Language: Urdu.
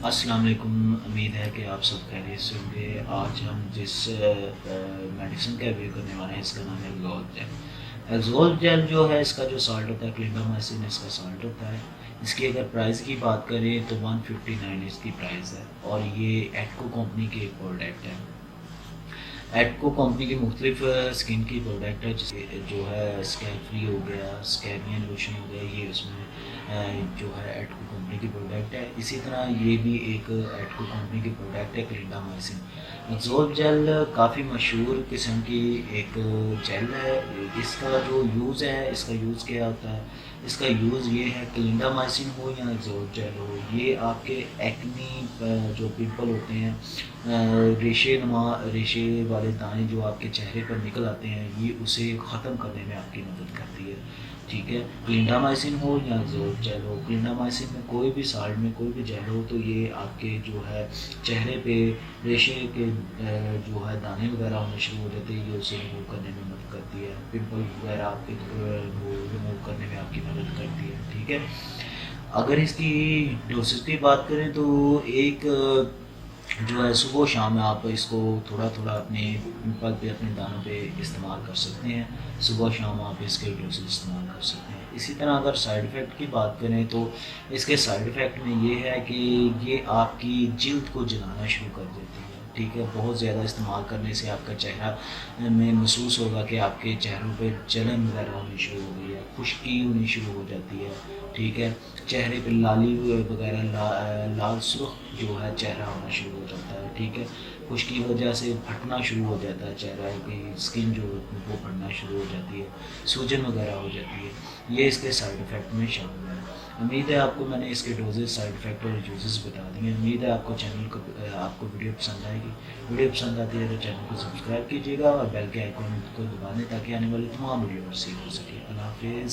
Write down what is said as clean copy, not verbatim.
السلام علیکم، امید ہے کہ آپ سب خیریت سے ہوں گے۔ آج ہم جس میڈیسن کا ریویو کرنے والے ہیں اس کا نام ہے ایگزول جیل۔ ایگزول جیل جو ہے اس کا جو سالٹ ہوتا ہے کلینڈامائسن اس کا سالٹ ہوتا ہے۔ اس کی اگر پرائز کی بات کریں تو 159 اس کی پرائز ہے، اور یہ ایٹکو کمپنی کی ایک پروڈکٹ ہے۔ ایٹکو کمپنی کی مختلف اسکن کی پروڈکٹ ہے، جو ہے اسکیب فری ہو گیا، اسکیبین لوشن ہو گیا، یہ اس میں جو ہے ایٹکو کمپنی کی پروڈکٹ ہے۔ اسی طرح یہ بھی ایک ایٹکو کمپنی کی پروڈکٹ ہے کلینڈامائسن۔ ایگزول جیل کافی مشہور قسم کی ایک جیل ہے۔ اس کا جو یوز ہے، اس کا یوز کیا ہوتا ہے؟ اس کا یوز یہ ہے، کلینڈامائسن ہو یا ایگزول جیل ہو، یہ آپ کے ایکنی جو پمپل ہوتے ہیں، ریشے والے دانے جو آپ کے چہرے پر نکل آتے ہیں، یہ اسے ختم کرنے میں آپ کی مدد کرتی ہے۔ ٹھیک ہے، کلینڈامائسن ہو یا ایگزول جیل ہو، کلینڈامائسن میں کوئی بھی سالٹ میں کوئی بھی جیل ہو تو یہ آپ کے جو ہے چہرے پہ ریشے کے جو ہے دانے وغیرہ ہونے شروع ہو جاتے ہیں، یہ اسے ریموو کرنے میں مدد کرتی ہے۔ پمپل وغیرہ آپ کے ریموو کرنے میں آپ کی مدد کرتی ہے۔ ٹھیک ہے، اگر اس کی ڈوسز کی بات کریں تو ایک جو ہے صبح و شام میں آپ اس کو تھوڑا تھوڑا اپنے پمپل پہ، اپنے دانوں پہ استعمال کر سکتے ہیں۔ صبح و شام آپ اس کے ڈوسز استعمال کر سکتے ہیں۔ اسی طرح اگر سائیڈ افیکٹ کی بات کریں تو اس کے سائیڈ افیکٹ میں یہ ہے کہ یہ آپ کی جلد کو جلانا شروع کر دیتی ہے۔ ٹھیک ہے، بہت زیادہ استعمال کرنے سے آپ کا چہرہ میں محسوس ہوگا کہ آپ کے چہروں پہ جلن وغیرہ ہونی شروع ہو گئی ہے، خشکی ہونی شروع ہو جاتی ہے۔ ٹھیک ہے، چہرے پہ لالی وغیرہ لال سرخ جو ہے چہرہ ہونا شروع ہو جاتا ہے۔ ٹھیک ہے، خشکی کی وجہ سے پھٹنا شروع ہو جاتا ہے چہرہ کی اسکن جو وہ پھٹنا شروع ہو جاتی ہے، سوجن وغیرہ ہو جاتی ہے۔ یہ اس کے سائیڈ افیکٹ میں شامل ہے۔ امید ہے آپ کو میں نے اس کے ڈوزز، سائیڈ افیکٹ اور یوزز بتا دیے۔ امید ہے آپ کو آپ کو ویڈیو پسند آئے گی۔ ویڈیو پسند آتی ہے تو چینل کو سبسکرائب کیجیے گا اور بیل کے آئیکن کو دبا دیں تاکہ آنے والی تمام ویڈیو رسیو ہو سکے۔ اللہ حافظ۔